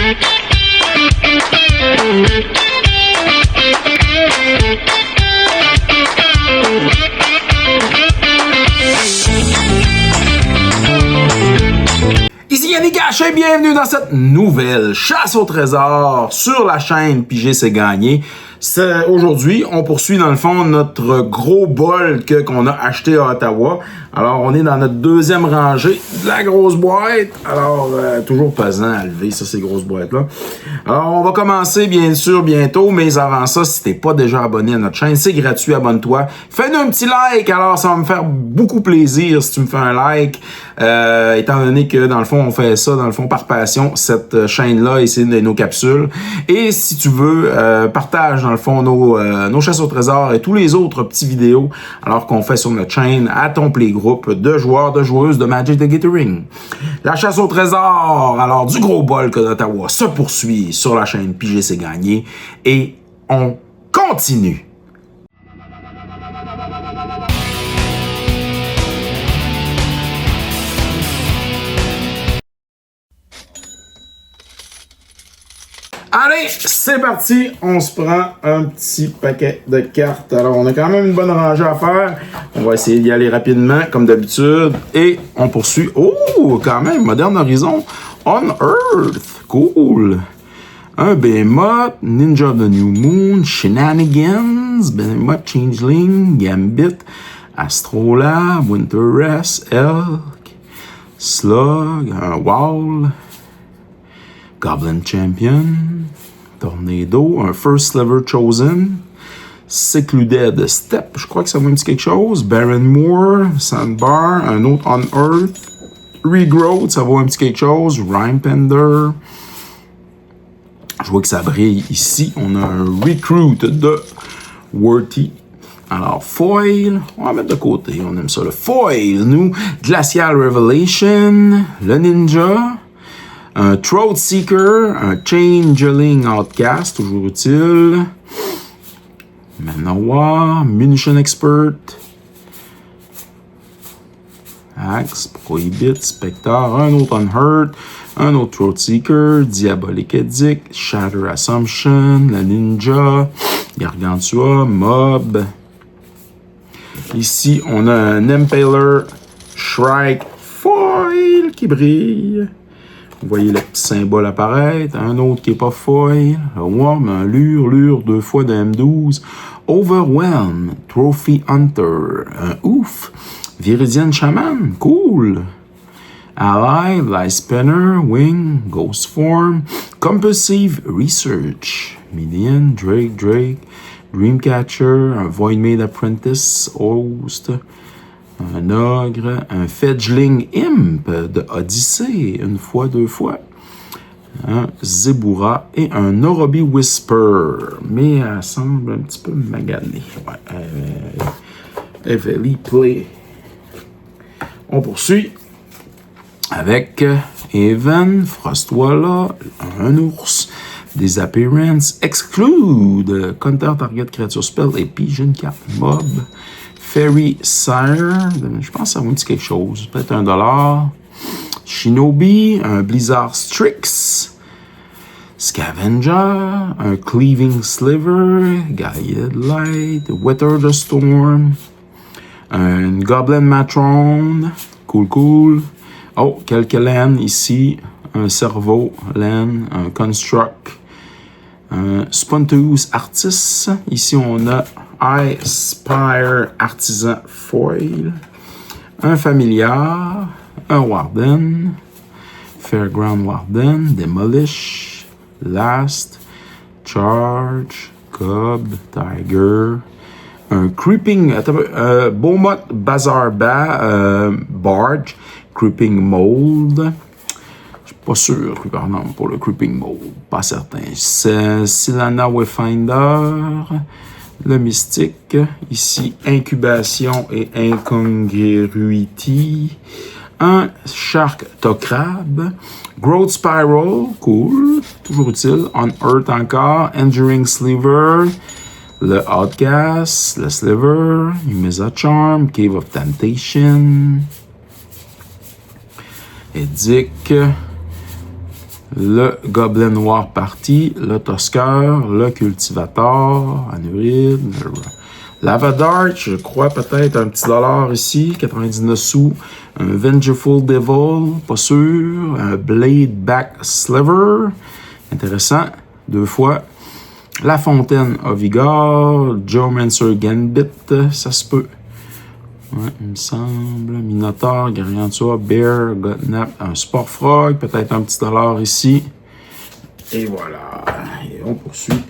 Ici Yannick Gachet, bienvenue dans cette nouvelle chasse au trésor sur la chaîne Piger c'est gagné. Aujourd'hui, on poursuit dans le fond notre gros bol qu'on a acheté à Ottawa. Alors, on est dans notre deuxième rangée de la grosse boîte. Alors, toujours pesant à lever ça, ces grosses boîtes-là. Alors, on va commencer bien sûr bientôt, mais avant ça, si t'es pas déjà abonné à notre chaîne, c'est gratuit, abonne-toi. Fais-nous un petit like, alors ça va me faire beaucoup plaisir si tu me fais un like. Étant donné que dans le fond, on fait ça dans le fond par passion, cette chaîne-là et c'est nos capsules. Et si tu veux, partage dans le fond nos chasses au trésor et tous les autres petits vidéos alors qu'on fait sur notre chaîne à ton playgroup de joueurs, de joueuses de Magic the Gathering. La chasse au trésor, alors du gros bol que d'Ottawa se poursuit sur la chaîne Piger c'est gagné et on continue. Allez, c'est parti, on se prend un petit paquet de cartes. Alors, on a quand même une bonne rangée à faire. On va essayer d'y aller rapidement, comme d'habitude. Et on poursuit. Oh, quand même, Modern Horizon. Unearth, cool. Un Behemoth, Ninja of the New Moon, Shenanigans, Behemoth Changeling, Gambit, Astrolabe, Winter Rest, Elk, Slug, un Wall, Goblin Champion, Tornado, un First Sliver Chosen, Secluded Step, je crois que ça va me dire quelque chose, Baron Moor, Sandbar, un autre Unearth, Regrowth, ça va un petit quelque chose, Rhyme Pender, je vois que ça brille ici, on a un Recruit de Worthy. Alors, Foil, on va mettre de côté, on aime ça, le Foil, nous, Glacial Revelation, le Ninja, un Throat Seeker, un Changeling Outcast, toujours utile. Manoir, Munition Expert. Axe, Prohibit, Spectre, un autre Unhurt, un autre Throat Seeker, Diabolic Edict, Shatter Assumption, la Ninja, Gargantua, Mob. Ici, on a un Impaler, Shrike, Foil qui brille. Vous voyez le petit symbole apparaître. Un autre qui n'est pas foil. Un Worm, un Lure, 2 fois de M12. Overwhelm, Trophy Hunter. Un Ouf. Viridian Shaman, cool. Alive, Light Spinner, Wing, Ghost Form. Compulsive Research. Million, Drake. Dreamcatcher, un Voidmade Apprentice, Host. Un ogre, un Fledgling Imp de Odyssey, 1 fois, 2 fois. Un Zebura et un Orobi Whisper. Mais elle semble un petit peu maganée. Ouais, Heavily Play. On poursuit avec Even, Frostwalla, un ours, Disappearance, Exclude, Counter Target Creature Spell et Pigeon Cap Mob. Fairy Sire, je pense que ça vaut un petit quelque chose, peut-être $1. Shinobi, un Blizzard Strix, Scavenger, un Cleaving Sliver, Guided Light, Weather the Storm, un Goblin Matron, cool. Oh, quelques laines ici, un Cerveau laine, un Construct, un Sponteus Artis, ici on a I Spire Artisan Foil, un Familiar, un Warden, Fairground Warden, Demolish, Last, Charge, Cub, Tiger, un Creeping, Beaumont Bazaar Barge, Creeping Mold. Je suis pas sûr, par exemple, pour le Creeping Mold, pas certain. C'est Silana Wayfinder. Le Mystique, ici, Incubation et Incongruity. Un Sharktocrab. Growth Spiral, cool, toujours utile. Unearth encore. Enduring Sliver. Le Outcast, le Sliver. Umeza Charm. Cave of Temptation. Edic. le Goblin Noir Party, le Tusker, le Cultivator, Anuride, Lavadart, je crois peut-être un petit dollar ici, 99 sous, un Vengeful Devil, pas sûr, un Blade Back Sliver, intéressant, 2 fois, La Fontaine Ovigar, Geomancer Gambit, ça se peut. Ouais, il me semble. Minotaur, Gargantua, Bear, Gotnap, un Sport Frog, peut-être un petit dollar ici. Et voilà. Et on poursuit.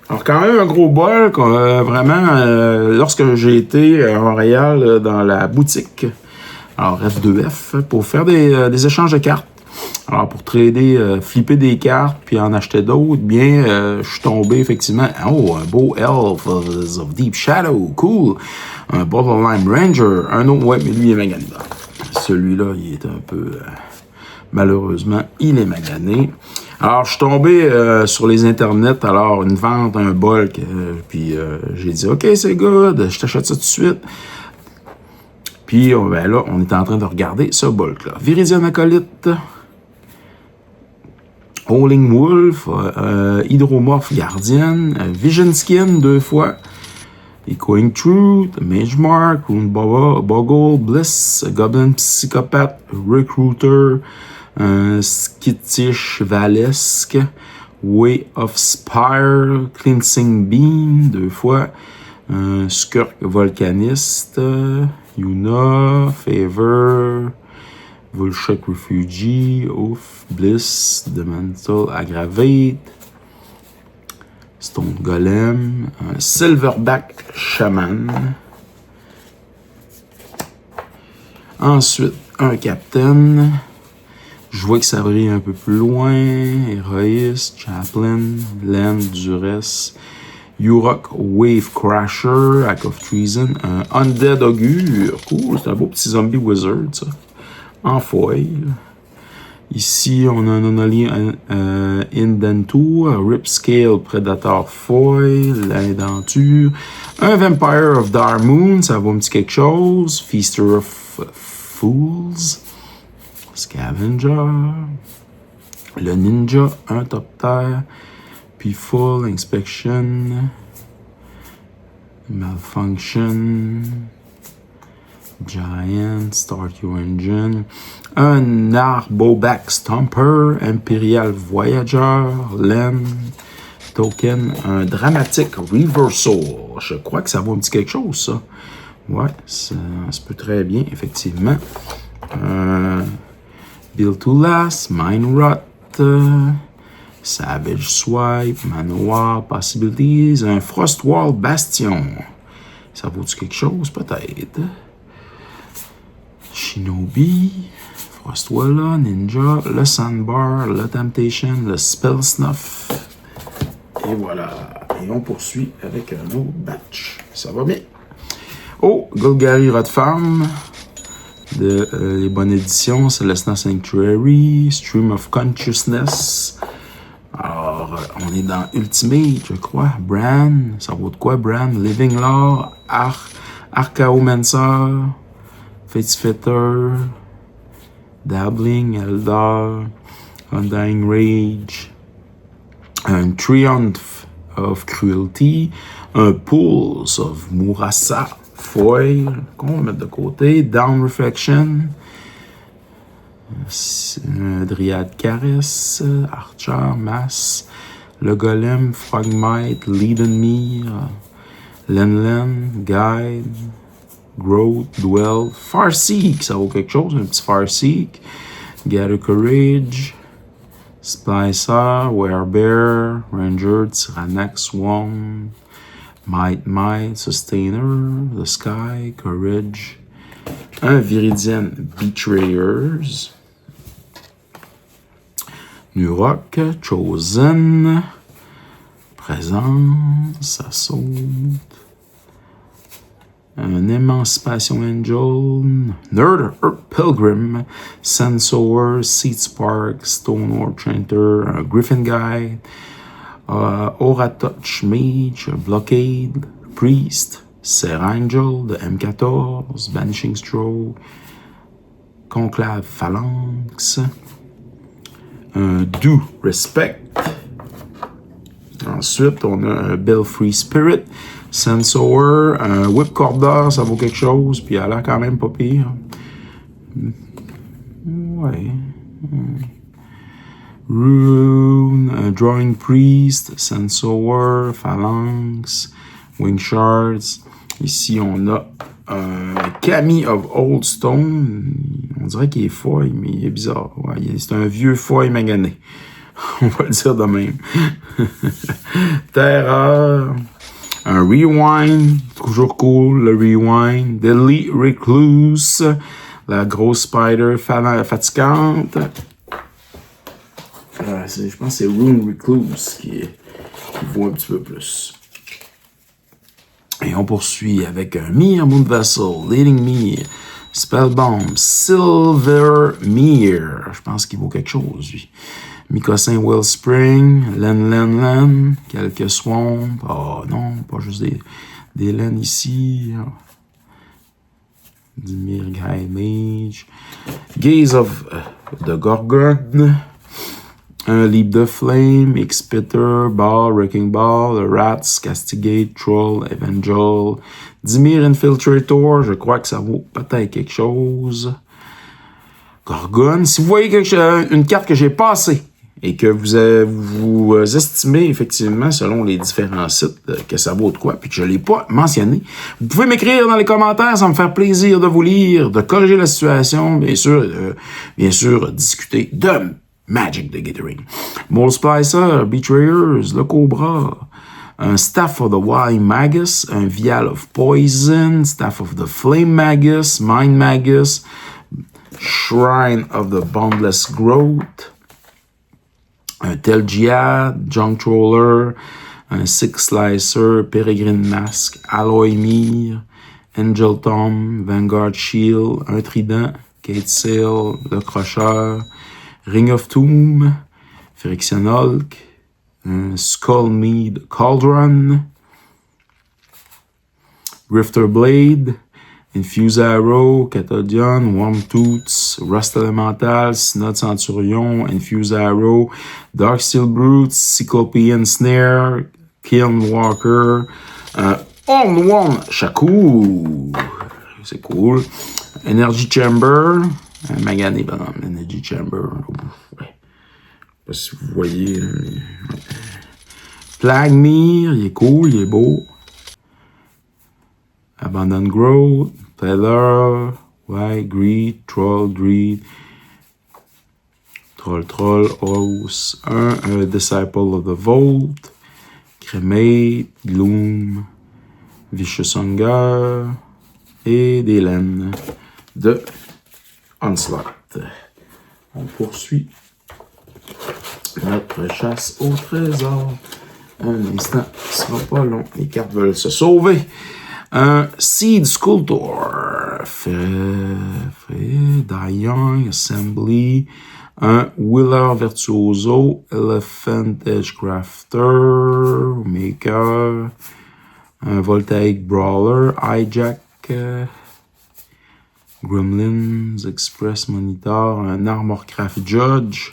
Alors, quand même un gros bol, vraiment, lorsque j'ai été à Montréal dans la boutique, alors F2F, pour faire des échanges de cartes. Alors, pour trader, flipper des cartes, puis en acheter d'autres, bien, je suis tombé, effectivement, oh, un beau Elf of Deep Shadow, cool, un Borderline Ranger, un autre, ouais, mais lui, il est magané. Celui-là, il est un peu, malheureusement, il est magané. Alors, je suis tombé sur les internets, alors, une vente, un bulk, puis j'ai dit, OK, c'est good, je t'achète ça tout de suite. Puis, ben là, on est en train de regarder ce bulk-là. Viridian Acolyte, Howling Wolf, Hydromorph Guardian, Vision Skin 2 fois, Echoing Truth, Mage Mark, Rune Boggle, Bliss, Goblin Psychopath, Recruiter, Skittish Valesque, Way of Spire, Cleansing Beam 2 fois, Skurk Volcaniste, Yuna, Favor, Vulshak Refugee, Ouf, Bliss, Demental, Aggravate, Stone Golem, Silverback Shaman. Ensuite, un Captain. Je vois que ça brille un peu plus loin. Héroïste, Chaplain, Len, Duress, Urok, Wave Crasher, Act of Treason, un Undead Augure. Cool, c'est un beau petit zombie wizard, ça. En foil. Ici, on a un Anomaly Indenture, Ripscale Predator Foil, l'Indenture, un Vampire of Darmoon, ça vaut un petit quelque chose, Feaster of Fools, Scavenger, le Ninja, un Top Terre, puis Full Inspection, Malfunction, Giant, Start Your Engine, un Arboback Stomper, Imperial Voyager, Len, Token, un Dramatic Reversal. Je crois que ça vaut un petit quelque chose, ça. Ouais, ça se peut très bien, effectivement. Build to Last, Mine Rot, Savage Swipe, Manoir, Possibilities, un Frostwall Bastion. Ça vaut-tu quelque chose, peut-être? Shinobi, Frostwalla, Ninja, le Sandbar, le Temptation, le Spell Snuff. Et voilà. Et on poursuit avec un autre batch. Ça va bien. Oh, Golgari Rotfarm. Les bonnes éditions, Celestina Sanctuary, Stream of Consciousness. Alors, on est dans Ultimate, je crois. Bran, ça vaut de quoi, Bran? Living Law, Archaeomancer, Fatefitter, Dabbling, Eldar, Undying Rage, un Triumph of Cruelty, un Pulse of Murasa, Foil, qu'on va mettre de côté, Down Reflection, Dryad Caress, Archer, Mass, le Golem, Frogmite, Lead and Me, Lenlen, Guide, Growth, Dwell, Farseek, ça vaut quelque chose, un petit Farseek, Gather Courage, Splicer, Werebear, Ranger, Tyrannax, Swarm, Might, Sustainer, The Sky, Courage, un Viridian Betrayers, Nurok, Chosen, Présence, Assault, un Emancipation Angel, Nerd Pilgrim, Sensor, Seed Spark, Stonewall Chanter, un Griffin Guide, Aura Touch Mage, Blockade, Priest, Serangel, de M14, Vanishing Stroke, Conclave Phalanx. Un Do Respect. Ensuite, on a un Belfry Spirit. Sensor. Un Whipcorder, ça vaut quelque chose. Puis elle a l'air quand même pas pire. Ouais. Rune, Drawing Priest, Sensor, Phalanx, Wing Shards. Ici, on a un Kami of Old Stone. On dirait qu'il est foil, mais il est bizarre. Ouais, c'est un vieux foil magané. On va le dire de même. Terreur. Un Rewind. Toujours cool, le Rewind. Delete Recluse. La grosse Spider fatigante. Je pense que c'est Rune Recluse qui vaut un petit peu plus. Et on poursuit avec un Mir Moon Vessel, Leading Mir, Spellbomb, Silver Mir. Je pense qu'il vaut quelque chose, lui. Mikosin Wellspring, Len, quelques Swamp. Oh non, pas juste des Len ici. Dimir Guide Mage. Gaze of the Gorgon. Un Leap de Flame, X-Pitter, Ball, Wrecking Ball, Rats, Castigate, Troll, Evangel, Dimir Infiltrator, je crois que ça vaut peut-être quelque chose. Gorgon, si vous voyez une carte que j'ai passée et que vous estimez effectivement, selon les différents sites, que ça vaut de quoi, puis que je ne l'ai pas mentionné, vous pouvez m'écrire dans les commentaires, ça va me faire plaisir de vous lire, de corriger la situation, bien sûr, discuter de Magic the Gathering. Mole Splicer, Betrayers, le Cobra, un Staff of the Wild Magus, un Vial of Poison, Staff of the Flame Magus, Mind Magus, Shrine of the Boundless Growth, un Telgiad, Junk Troller, un Six Slicer, Peregrine Mask, Alloy Mir, Angel Tomb, Vanguard Shield, un Trident, Kate Sail, le Crocheur, Ring of Tomb, Phyrexian Hulk, Skullmead Cauldron, Grifter Blade, Infuse Arrow, Cathodion, Wormtooth, Rust Elemental, Synod Centurion, Infuse Arrow, Darksteel Brute, Cyclopean Snare, Kiln Walker, Horn One Shaku, c'est cool, Energy Chamber, Magané, Energy Chamber. Ouais. Je sais pas si vous voyez. Plagmir, il est cool, il est beau. Abandon Growth, Feather, ouais, Greed, Troll, Dreed, Troll, Horse, un Disciple of the Vault, Cremate, Gloom, Vicious Hunger et des laines de Onslaught. On poursuit notre chasse au trésor. Un instant, ce sera pas long. Les cartes veulent se sauver. Un Seed Sculptor. Young Assembly. Un Wheeler Virtuoso. Elephant Edgecrafter. Maker. Un Voltaic Brawler. Hijack. Gremlins, Express Monitor, un Armorcraft Judge,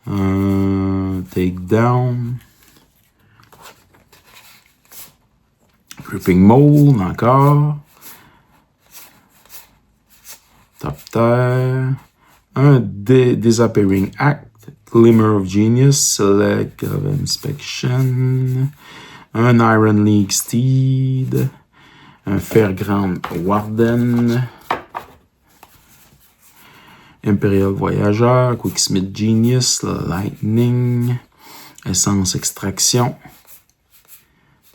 un Takedown, Dripping Mold encore, Top Terre, un Disappearing Act, Glimmer of Genius, Select of Inspection, un Iron League Steed, un Fairground Warden, Imperial Voyageur, Quicksmith Genius, Lightning, Essence Extraction,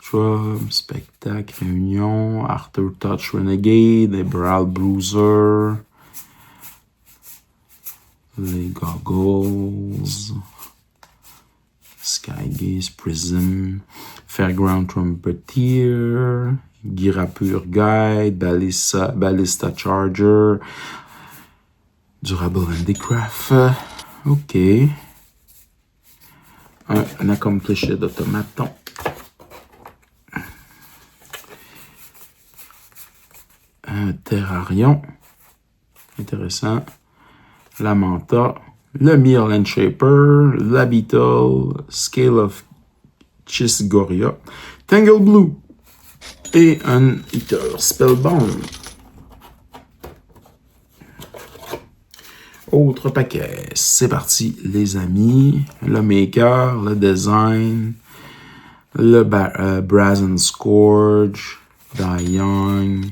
Trub, Spectacle, Réunion, Arthur Touch Renegade, Emerald Bruiser, les Goggles, Skygaze Prism, Fairground Trumpeter, Girapur Guide, Ballista Charger, Durable Handicraft. OK. Un Accomplished Automaton. Un Terrarion. Intéressant. La Manta. Le Mirland Shaper. La Beetle. Scale of Chisgoria. Tangle Blue. Et un Eater Spellbound. Autre paquet. C'est parti, les amis. Le Maker, le Design, le Brazen Scourge, Die Young,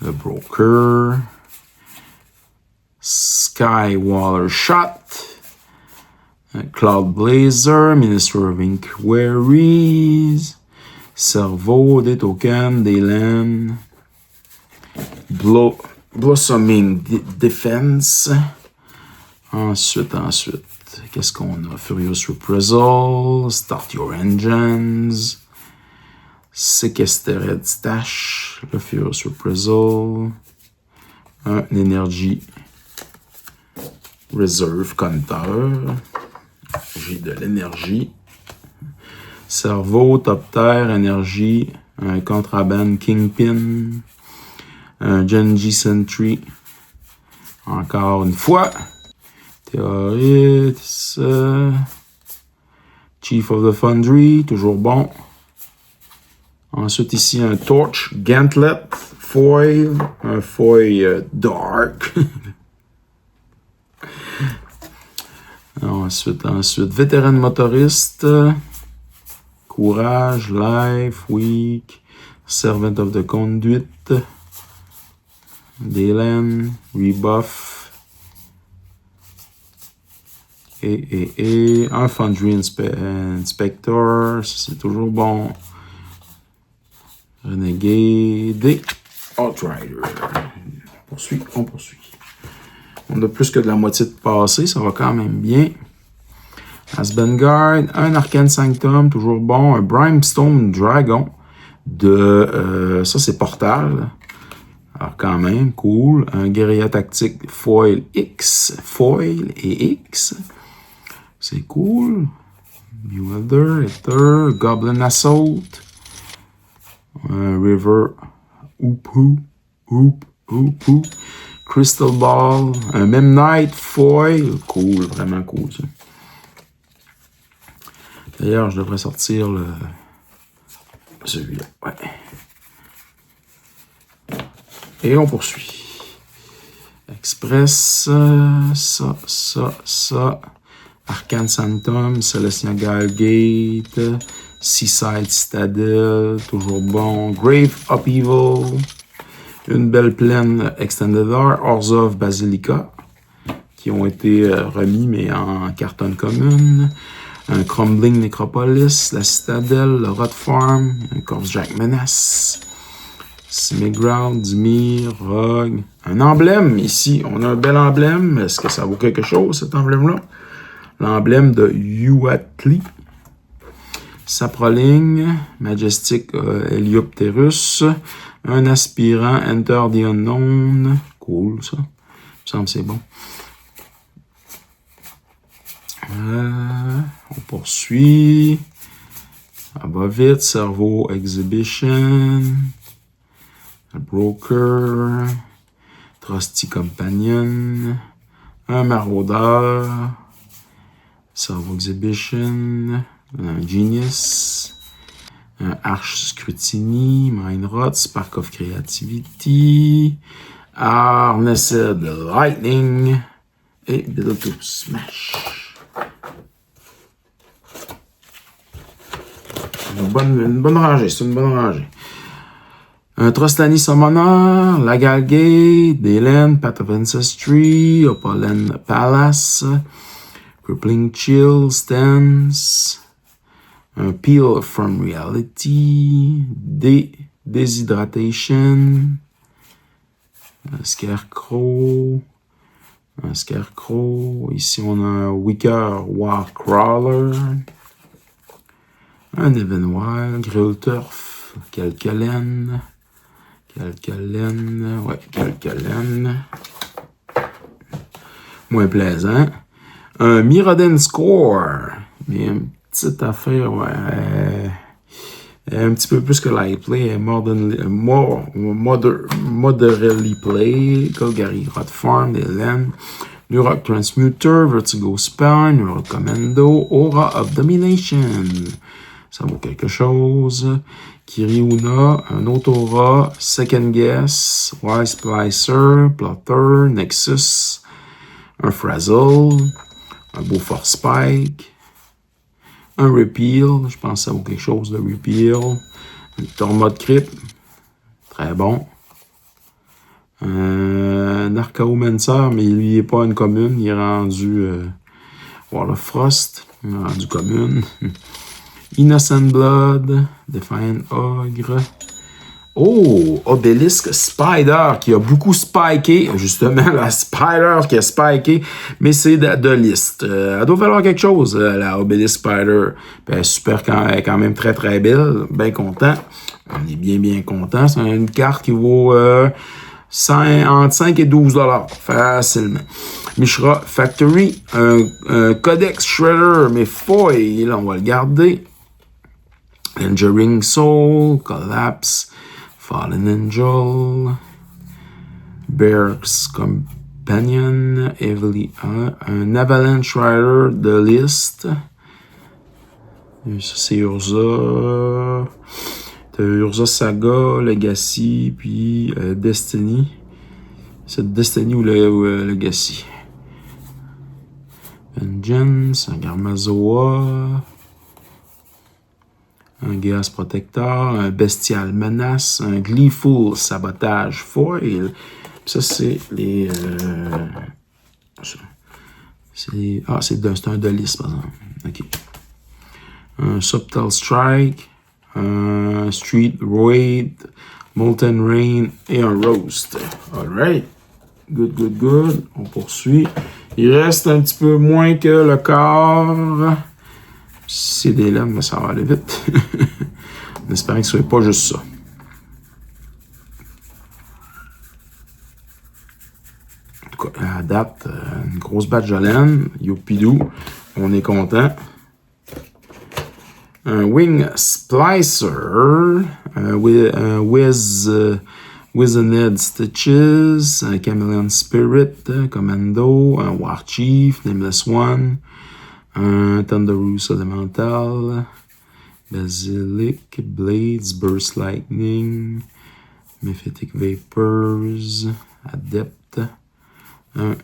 le Broker, Skywaller Shot, Cloud Blazer, Minister of Inquiries, Cerveau, des tokens, des lands, Blossoming Defense. Ensuite, qu'est-ce qu'on a? Furious Reprisal, Start Your Engines, Sequestered Stash, le Furious Reprisal, un Energy Reserve Counter. J'ai de l'énergie. Cerveau, Top Terre, Énergie, un Contraband Kingpin, un Genji Sentry, encore une fois, Theoris, Chief of the Foundry, toujours bon. Ensuite ici un Torch Gauntlet, Foil, un Foil Dark. Ensuite, Vétéran Motoriste, Courage, Life, Weak, Servant of the Conduit, Daylan, Rebuff, et un Foundry Inspector, c'est toujours bon. Renegade, et Outrider. On poursuit. On a plus que de la moitié de passé, ça va quand même bien. Asbengard, un Arcane Sanctum, toujours bon. Un Brimstone Dragon ça c'est Portal. Alors quand même, cool. Un Guérilla Tactique Foil et X. C'est cool. Bewilder, Ether, Goblin Assault. Un River Hoopu. Crystal Ball. Un Memnite Foil. Cool, vraiment cool ça. D'ailleurs, je devrais sortir celui-là. Ouais. Et on poursuit. Express, ça. Arcane Sanctum, Celestia Gate, Seaside Citadel, toujours bon. Grave Upheaval, une belle plaine Extended Art, Orzhov Basilica, qui ont été remis, mais en carton commune. Un Crumbling Necropolis, la Citadelle, le Rot Farm, un Corpse Jack Menace, Simiground, Dimir, Rogue. Un emblème ici, on a un bel emblème. Est-ce que ça vaut quelque chose, cet emblème-là? L'emblème de Huatli. Saproling, Majestic Heliopterus, un aspirant Enter the Unknown. Cool, ça. Il me semble que c'est bon. On poursuit. Ça va vite. Cerveau Exhibition. Broker. Trusty Companion. Un Maraudeur. Cerveau Exhibition. Un Genius. Un Arch Scrutiny. Mindrot. Spark of Creativity. Harnessed Lightning. Et Build to Smash. Une bonne rangée, c'est une bonne rangée. Un Trostani Summoner, Lagalgate, Daylan, Path of Ancestry, Opolen Palace, Crippling Chill, Stance, un Peel from Reality, Déshydratation, un Scarecrow, ici on a un Wicker Warcrawler, un Evenwild, Grill Turf, Calcalen, moins plaisant. Un Mirrodin Score, mais une petite affaire, ouais. Un petit peu plus que light play, moderately play, Calgary Hot Farm, Hélène, Duroc Transmuter, Vertigo Spine, Neuro Commando, Aura of Domination. Ça vaut quelque chose. Kiriuna, un autre Aura, Second Guess, Wise Splicer, Plotter, Nexus, un Frazzle, un beau Force Spike, un Repeal, je pense que ça vaut quelque chose de Repeal, un Torma de Crypt, très bon, un Archaomancer, mais lui il n'est pas une commune, il est rendu Waterfrost, il est rendu commune, Innocent Blood, Defiant Ogre. Oh, Obélisque Spider qui a beaucoup spiké. Justement, la Spider qui a spiké, mais c'est de liste. Elle doit valoir quelque chose, la Obélisque Spider. Puis super, elle est quand même très très belle. Bien content. On est bien content. C'est une carte qui vaut entre 5 et 12 $ facilement. Mishra Factory, un Codex Shredder, mais foil, on va le garder. Enduring Soul, Collapse, Fallen Angel, Bear's Companion, un Avalanche Rider de liste. Ça, c'est Urza. T'as Urza Saga, Legacy, puis Destiny. C'est Destiny ou Legacy. Vengeance, un Garmazoa. Un Gaz Protector, un Bestial Menace, un Gleeful Sabotage Foil. Ça, c'est les... c'est un de liste, par exemple. OK. Un Subtle Strike, un Street Raid, Molten Rain et un Roast. Alright. Good. On poursuit. Il reste un petit peu moins que le quart. C'est des lames, mais ça va aller vite. On espère que ce soit pas juste ça. En tout cas, à date, une grosse batch de laine. Youpidou, on est content. Un Wing Splicer. Un Wizened Stitches. Un Chameleon Spirit. Commando. Un War Chief. Nameless One. Un Thunderous Elemental, Basilic, Blades, Burst Lightning, Mephitic Vapors, Adept, un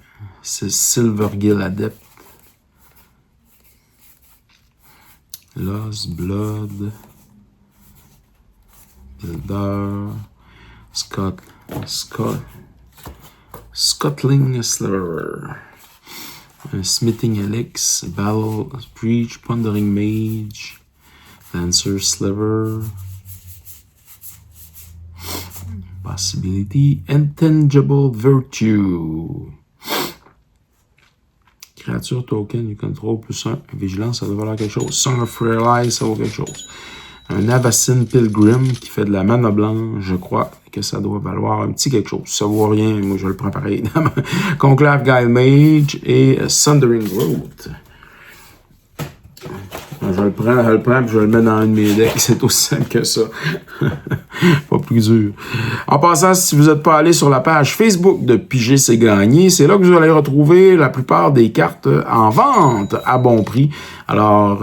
Silvergill Adept, Lost Blood, Builder, Scuttling Sliver. Smithing Helix, Battle Breach, Pondering Mage, Lancer Sliver, Possibility, Intangible Virtue. Créature token you control plus 1. Vigilance, ça doit valoir quelque chose. Song of Rare ça vaut quelque chose. Un Avacyn Pilgrim qui fait de la mana blanche, je crois que ça doit valoir un petit quelque chose. Ça vaut rien, moi je le prends pareil. Conclave Guile Mage et Sundering Road. Je le prends puis je le mets dans un de mes decks. C'est aussi simple que ça. Pas plus dur. En passant, si vous n'êtes pas allé sur la page Facebook de Piger c'est gagné, c'est là que vous allez retrouver la plupart des cartes en vente à bon prix. Alors,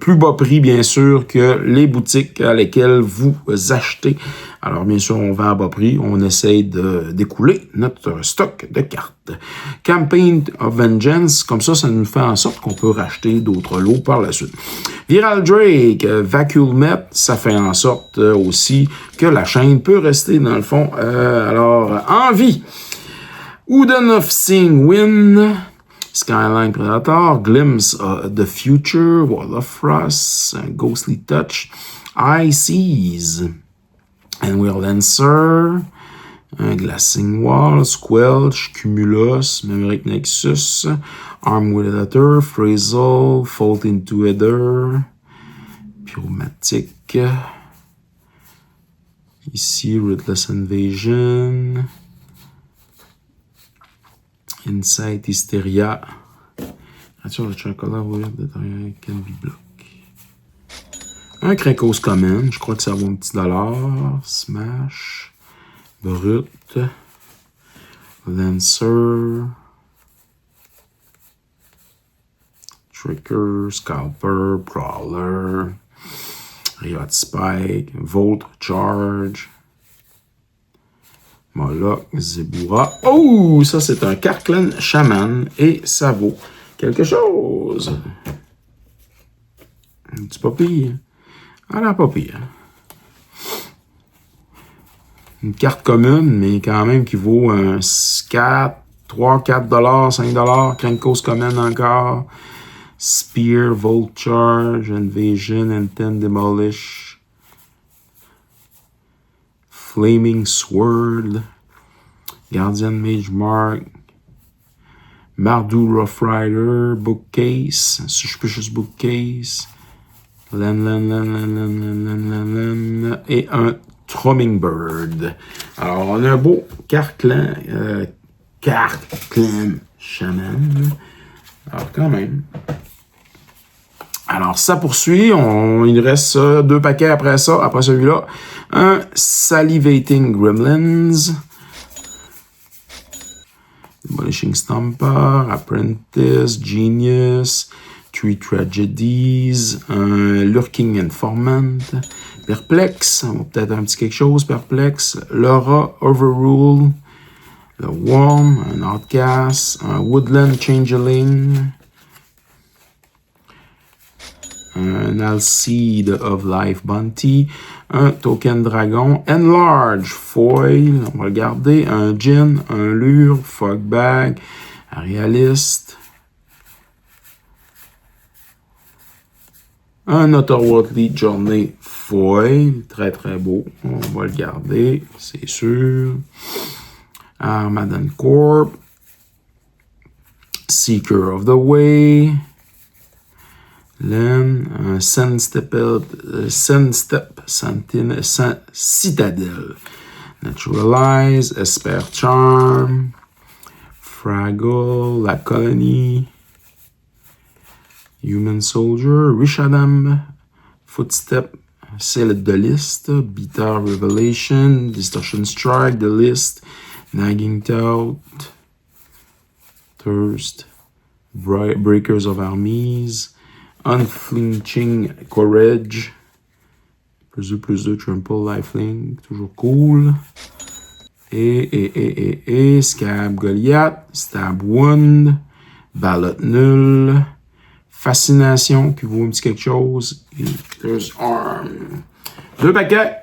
plus bas prix, bien sûr, que les boutiques à lesquelles vous achetez. Alors, bien sûr, on vend à bas prix. On essaye d'écouler notre stock de cartes. Campaign of Vengeance, comme ça nous fait en sorte qu'on peut racheter d'autres lots par la suite. Viral Drake, Vacuumet, ça fait en sorte aussi que la chaîne peut rester, dans le fond, alors, en vie. Wooden of Sing Win, Skyline Predator, Glimpse of the Future, Wall of Frost, Ghostly Touch, Eye Seas, and Will Lancer, Glassing Wall, Squelch, Cumulus, Maverick Nexus, Arm Predator, Phrasal, Fault into Header, Pyromatic, ici Ruthless Invasion, Insight Hysteria, Nature de Chocolat, can be blocked. Un Krekos Common, je crois que ça vaut un petit dollar. Smash. Brut. Lancer. Tricker. Scalper. Prowler. Riot Spike. Volt Charge. Moloch. Zebura. Oh! Ça, c'est un Karklan Shaman. Et ça vaut quelque chose. C'est pas pire. Alors, pas pire. Une carte commune, mais quand même qui vaut un 4, 3, 4 $, 5 $. Krenko's Common encore. Spear, Volt Charge, Invasion, Intent, Demolish. Flaming Sword. Guardian Mage Mark. Mardu Rough Rider. Bookcase. Suspicious Bookcase. Et un Thrumming Bird. Alors, on a un beau Karklan Shaman. Alors, quand même. Alors, ça poursuit. Il reste 2 paquets après ça, après celui-là. Un Salivating Gremlins. Demolishing Stomper. Apprentice. Genius. Three Tragedies, un Lurking Informant, Perplex, peut-être un petit quelque chose, Perplex, Laura, Overrule, le Worm, un Outcast, un Woodland Changeling, un Alseed of Life Bounty, un Token Dragon, Enlarge Foil, on va le garder, un Djinn, un Lure, Fogbag, un Realist, un Otterworldly Journey Foil, très très beau, on va le garder, c'est sûr. Armadan Corp, Seeker of the Way, Len, un Sandstep Citadel, Naturalize, Esper Charm, Fraggle, La Colonie, Human Soldier, Rishadam, Footstep, Sealed the List, Bitter Revelation, Distortion Strike, The List, Nagging Tout, Thirst, Breakers of Armies, Unflinching Courage, +2/+2 Trample Lifelink, toujours cool. Et Scab Goliath, Stab Wound, Ballot Nul, Fascination qui vaut un petit quelque chose. There's Arm. 2 paquets.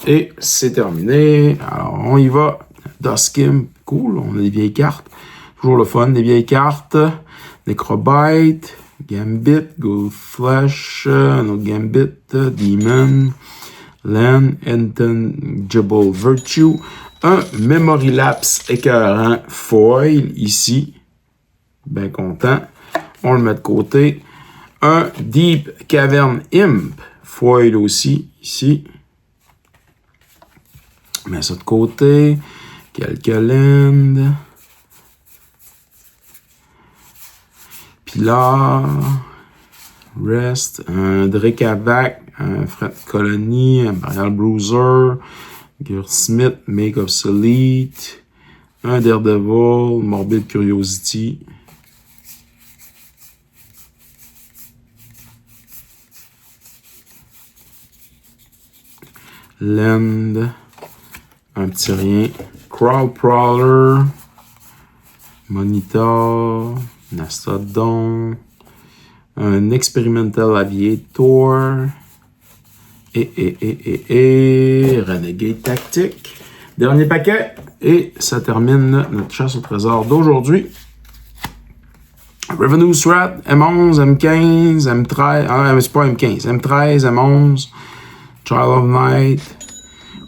Et c'est terminé. Alors, on y va. Duskim, cool. On a des vieilles cartes. Toujours le fun, des vieilles cartes. Necrobite, Gambit, Gold Flesh, un autre Gambit, Demon, Len, Intangible Virtue, un Memory Lapse écœurant foil ici. Bien content. On le met de côté. Un Deep Cavern Imp foil aussi ici. On met ça de côté. Quelques lands. Pilar. Rest. Un Drakavac. Un Fret Colony. Un Burial Bruiser. Gursmith. Make Obsolete. Un Daredevil. Morbid Curiosity. Land, un petit rien, Crawl Prowler, Monitor, Mastodon, un Experimental Aviator, et Renegade Tactique. Dernier paquet, et ça termine notre chasse au trésor d'aujourd'hui. Revenue Strat, M11, M15, M13, c'est pas M15, M13, M11, Child of Night,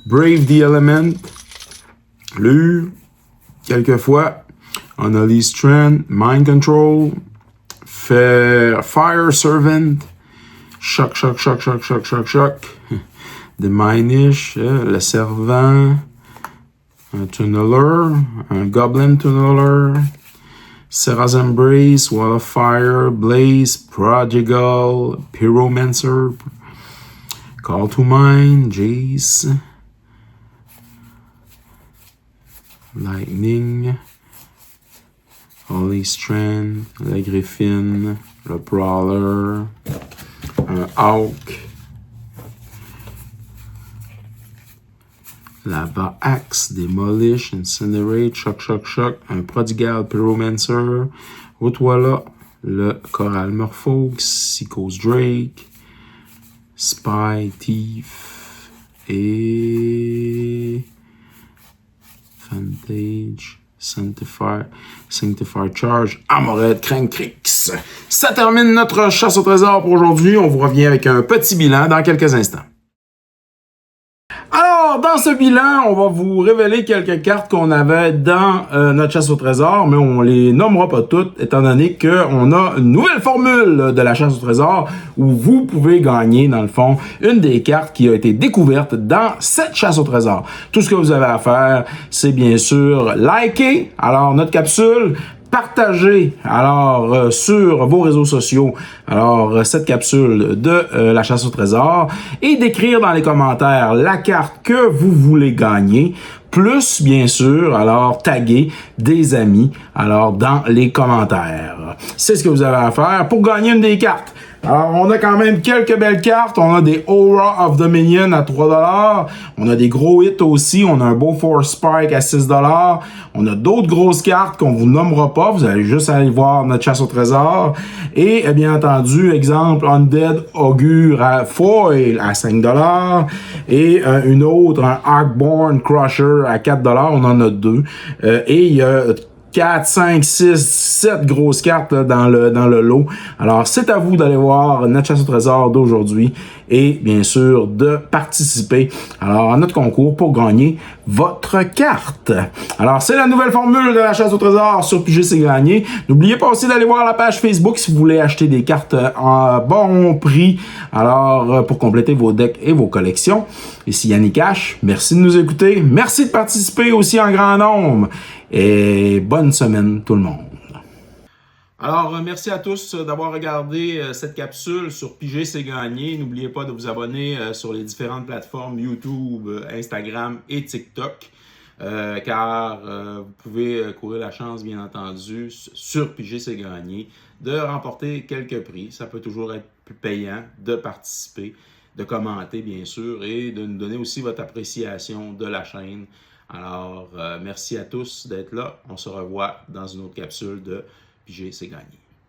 Brave the Element, Lure, quelquefois, Unholy Strand, Mind Control, Fire Servant, Shock, The Minish, Le Servant, un Tunneler, un Goblin Tunneler, Serra's Embrace, Wall of Fire, Blaze, Prodigal, Pyromancer, Call to Mind, Jace. Lightning. Holy Strand, la Griffin, le Brawler, un Hawk, la Axe, Demolish, Incinerate, Shock, un Prodigal Pyromancer, Rotoila, le Coral Morphox, Seacoast Drake, Spy, Thief et Vantage. Sanctifier Charge, Armored, Crankrix. Ça termine notre chasse au trésor pour aujourd'hui. On vous revient avec un petit bilan dans quelques instants. Alors, dans ce bilan, on va vous révéler quelques cartes qu'on avait dans notre chasse au trésor, mais on les nommera pas toutes, étant donné qu'on a une nouvelle formule de la chasse au trésor où vous pouvez gagner, dans le fond, une des cartes qui a été découverte dans cette chasse au trésor. Tout ce que vous avez à faire, c'est bien sûr liker, alors notre capsule, partagez alors sur vos réseaux sociaux cette capsule de la chasse au trésor et d'écrire dans les commentaires la carte que vous voulez gagner, plus bien sûr taguer des amis dans les commentaires. C'est ce que vous avez à faire pour gagner une des cartes. Alors, on a quand même quelques belles cartes. On a des Aura of Dominion à 3$. On a des gros hits aussi. On a un Beaufort Spike à 6$. On a d'autres grosses cartes qu'on vous nommera pas. Vous allez juste aller voir notre chasse au trésor. Et, bien entendu, exemple, Undead Augure à Foil à 5$. Et une autre, un Arcborn Crusher à 4$. On en a deux. Et il y a 4, 5, 6, 7 grosses cartes là, dans le lot. Alors, c'est à vous d'aller voir notre chasse au trésor d'aujourd'hui et bien sûr de participer à notre concours pour gagner votre carte. Alors, c'est la nouvelle formule de la chasse au trésor sur Piger c'est gagné. N'oubliez pas aussi d'aller voir la page Facebook si vous voulez acheter des cartes en bon prix. Alors, pour compléter vos decks et vos collections. Ici Yannick H. Merci de nous écouter. Merci de participer aussi en grand nombre. Et bonne semaine tout le monde. Alors, merci à tous d'avoir regardé cette capsule sur Piger c'est gagné. N'oubliez pas de vous abonner sur les différentes plateformes YouTube, Instagram et TikTok. Car vous pouvez courir la chance, bien entendu, sur Piger c'est gagné, de remporter quelques prix. Ça peut toujours être plus payant de participer, de commenter, bien sûr, et de nous donner aussi votre appréciation de la chaîne. Alors, merci à tous d'être là. On se revoit dans une autre capsule de Piger c'est gagné.